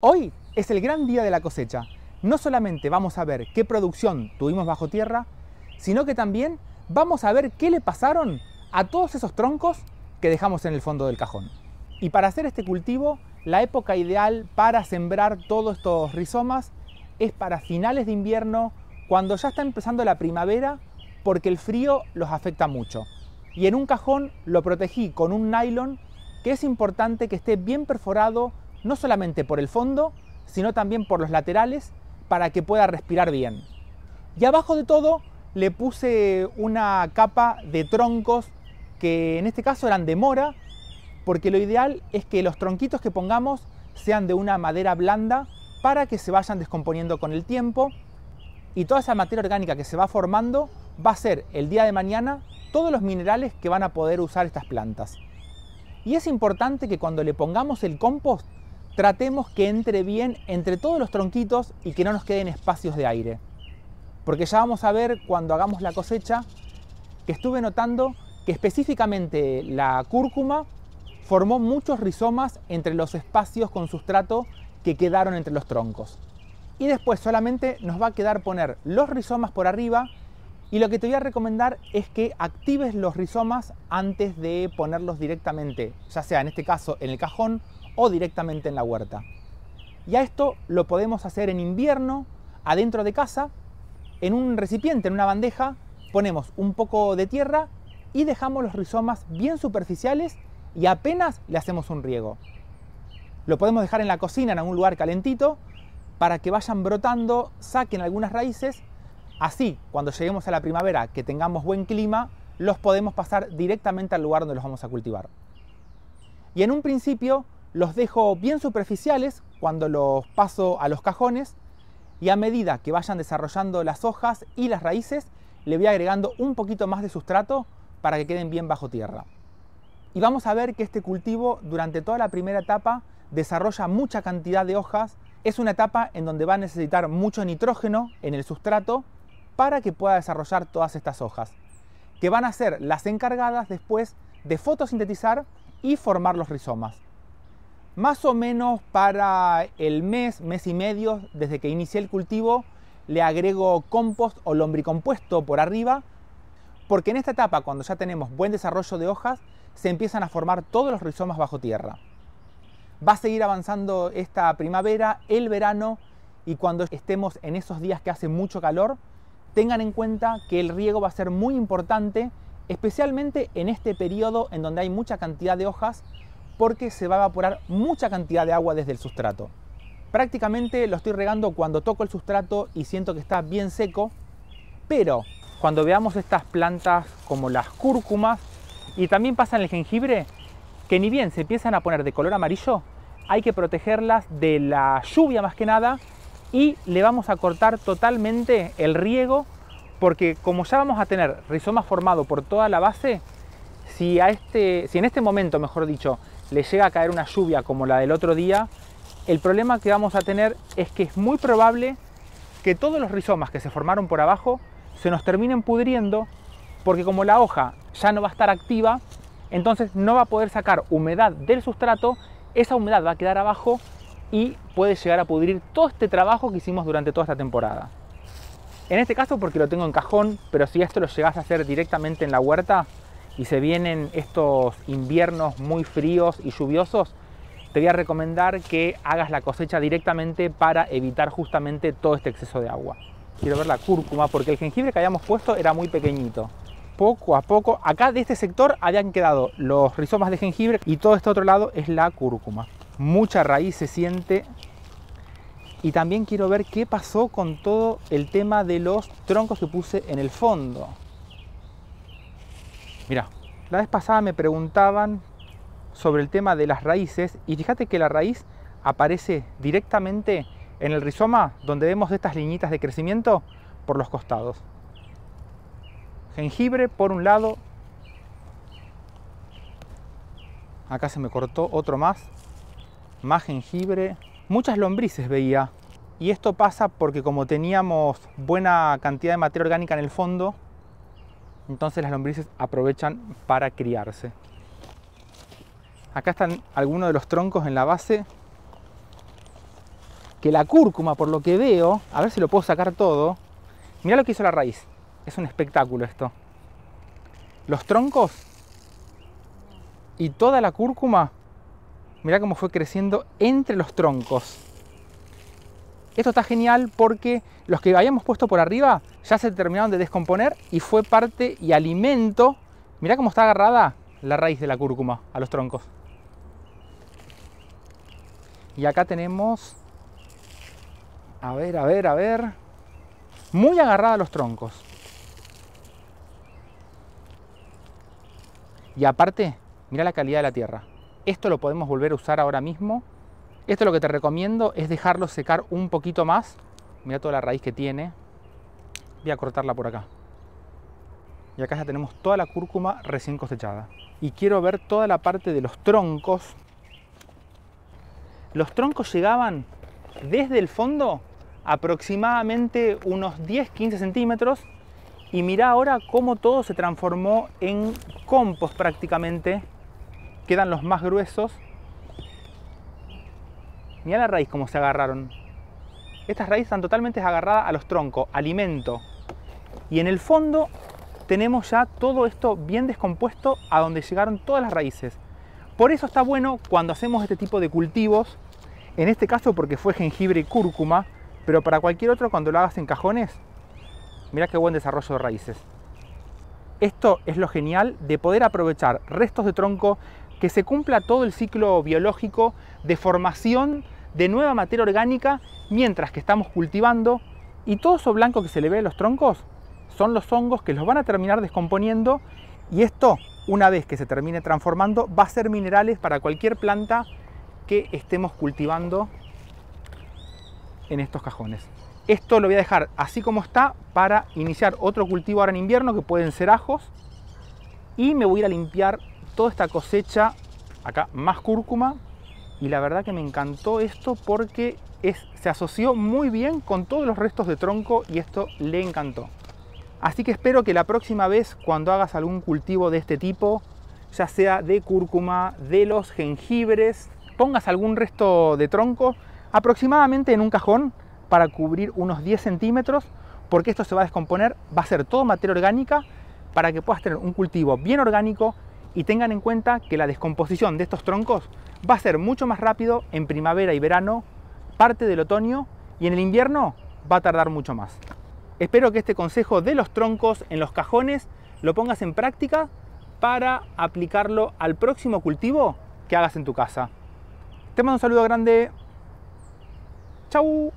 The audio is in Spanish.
Hoy es el gran día de la cosecha. No solamente vamos a ver qué producción tuvimos bajo tierra, sino que también vamos a ver qué le pasaron a todos esos troncos que dejamos en el fondo del cajón. Y para hacer este cultivo, la época ideal para sembrar todos estos rizomas es para finales de invierno, cuando ya está empezando la primavera, porque el frío los afecta mucho. Y en un cajón lo protegí con un nylon, que es importante que esté bien perforado, no solamente por el fondo, sino también por los laterales, para que pueda respirar bien. Y abajo de todo le puse una capa de troncos que en este caso eran de mora, porque lo ideal es que los tronquitos que pongamos sean de una madera blanda para que se vayan descomponiendo con el tiempo, y toda esa materia orgánica que se va formando va a ser el día de mañana todos los minerales que van a poder usar estas plantas. Y es importante que cuando le pongamos el compost tratemos que entre bien entre todos los tronquitos y que no nos queden espacios de aire. Porque ya vamos a ver cuando hagamos la cosecha que estuve notando que específicamente la cúrcuma formó muchos rizomas entre los espacios con sustrato que quedaron entre los troncos. Y después solamente nos va a quedar poner los rizomas por arriba, y lo que te voy a recomendar es que actives los rizomas antes de ponerlos directamente, ya sea en este caso en el cajón o directamente en la huerta. Y a esto lo podemos hacer en invierno, adentro de casa, en un recipiente, en una bandeja, ponemos un poco de tierra y dejamos los rizomas bien superficiales y apenas le hacemos un riego. Lo podemos dejar en la cocina, en algún lugar calentito, para que vayan brotando, saquen algunas raíces. Así, cuando lleguemos a la primavera, que tengamos buen clima, los podemos pasar directamente al lugar donde los vamos a cultivar. Y en un principio los dejo bien superficiales cuando los paso a los cajones, y a medida que vayan desarrollando las hojas y las raíces, le voy agregando un poquito más de sustrato para que queden bien bajo tierra. Y vamos a ver que este cultivo durante toda la primera etapa desarrolla mucha cantidad de hojas. Es una etapa en donde va a necesitar mucho nitrógeno en el sustrato para que pueda desarrollar todas estas hojas, que van a ser las encargadas después de fotosintetizar y formar los rizomas. Más o menos para el mes y medio desde que inicié el cultivo, le agrego compost o lombricompuesto por arriba, porque en esta etapa, cuando ya tenemos buen desarrollo de hojas, se empiezan a formar todos los rizomas bajo tierra. Va a seguir avanzando esta primavera, el verano, y cuando estemos en esos días que hace mucho calor, tengan en cuenta que el riego va a ser muy importante, especialmente en este periodo en donde hay mucha cantidad de hojas, porque se va a evaporar mucha cantidad de agua desde el sustrato. Prácticamente lo estoy regando cuando toco el sustrato y siento que está bien seco, pero cuando veamos estas plantas como las cúrcumas, y también pasa en el jengibre, que ni bien se empiezan a poner de color amarillo, hay que protegerlas de la lluvia más que nada, y le vamos a cortar totalmente el riego, porque como ya vamos a tener rizomas formados por toda la base, si en este momento, mejor dicho, le llega a caer una lluvia como la del otro día, el problema que vamos a tener es que es muy probable que todos los rizomas que se formaron por abajo se nos terminen pudriendo, porque como la hoja ya no va a estar activa, entonces no va a poder sacar humedad del sustrato, esa humedad va a quedar abajo y puede llegar a pudrir todo este trabajo que hicimos durante toda esta temporada. En este caso porque lo tengo en cajón, pero si esto lo llegás a hacer directamente en la huerta y se vienen estos inviernos muy fríos y lluviosos, te voy a recomendar que hagas la cosecha directamente para evitar justamente todo este exceso de agua. Quiero ver la cúrcuma porque el jengibre que habíamos puesto era muy pequeñito. Poco a poco, acá de este sector habían quedado los rizomas de jengibre y todo este otro lado es la cúrcuma. Mucha raíz se siente. Y también quiero ver qué pasó con todo el tema de los troncos que puse en el fondo. Mira, la vez pasada me preguntaban sobre el tema de las raíces y fíjate que la raíz aparece directamente en el rizoma, donde vemos estas liñitas de crecimiento por los costados. Jengibre por un lado, acá se me cortó otro más jengibre, muchas lombrices veía, y esto pasa porque como teníamos buena cantidad de materia orgánica en el fondo, entonces las lombrices aprovechan para criarse. Acá están algunos de los troncos en la base que la cúrcuma, por lo que veo, a ver si lo puedo sacar todo. Mirá lo que hizo la raíz. Es un espectáculo esto. Los troncos y toda la cúrcuma, mirá cómo fue creciendo entre los troncos. Esto está genial porque los que habíamos puesto por arriba ya se terminaron de descomponer y fue parte y alimento. Mirá cómo está agarrada la raíz de la cúrcuma a los troncos. Y acá tenemos, a ver, muy agarrada a los troncos. Y aparte, mirá la calidad de la tierra. Esto lo podemos volver a usar ahora mismo. Esto lo que te recomiendo es dejarlo secar un poquito más. Mirá toda la raíz que tiene. Voy a cortarla por acá. Y acá ya tenemos toda la cúrcuma recién cosechada. Y quiero ver toda la parte de los troncos. Los troncos llegaban desde el fondo aproximadamente unos 10-15 centímetros. Y mirá ahora cómo todo se transformó en compost prácticamente. Quedan los más gruesos. Mirá la raíz cómo se agarraron. Estas raíces están totalmente agarradas a los troncos, alimento. Y en el fondo tenemos ya todo esto bien descompuesto a donde llegaron todas las raíces. Por eso está bueno cuando hacemos este tipo de cultivos, en este caso porque fue jengibre y cúrcuma, pero para cualquier otro cuando lo hagas en cajones, mirá qué buen desarrollo de raíces. Esto es lo genial de poder aprovechar restos de tronco, que se cumpla todo el ciclo biológico de formación de nueva materia orgánica mientras que estamos cultivando, y todo eso blanco que se le ve a los troncos son los hongos que los van a terminar descomponiendo, y esto, una vez que se termine transformando, va a ser minerales para cualquier planta que estemos cultivando en estos cajones. Esto lo voy a dejar así como está para iniciar otro cultivo ahora en invierno, que pueden ser ajos, y me voy a ir a limpiar toda esta cosecha, acá más cúrcuma, y la verdad que me encantó esto porque se asoció muy bien con todos los restos de tronco y esto le encantó. Así que espero que la próxima vez cuando hagas algún cultivo de este tipo, ya sea de cúrcuma, de los jengibres, pongas algún resto de tronco aproximadamente en un cajón para cubrir unos 10 centímetros, porque esto se va a descomponer, va a ser todo materia orgánica para que puedas tener un cultivo bien orgánico. Y tengan en cuenta que la descomposición de estos troncos va a ser mucho más rápido en primavera y verano, parte del otoño, y en el invierno va a tardar mucho más. Espero que este consejo de los troncos en los cajones lo pongas en práctica para aplicarlo al próximo cultivo que hagas en tu casa. Te mando un saludo grande. ¡Chau!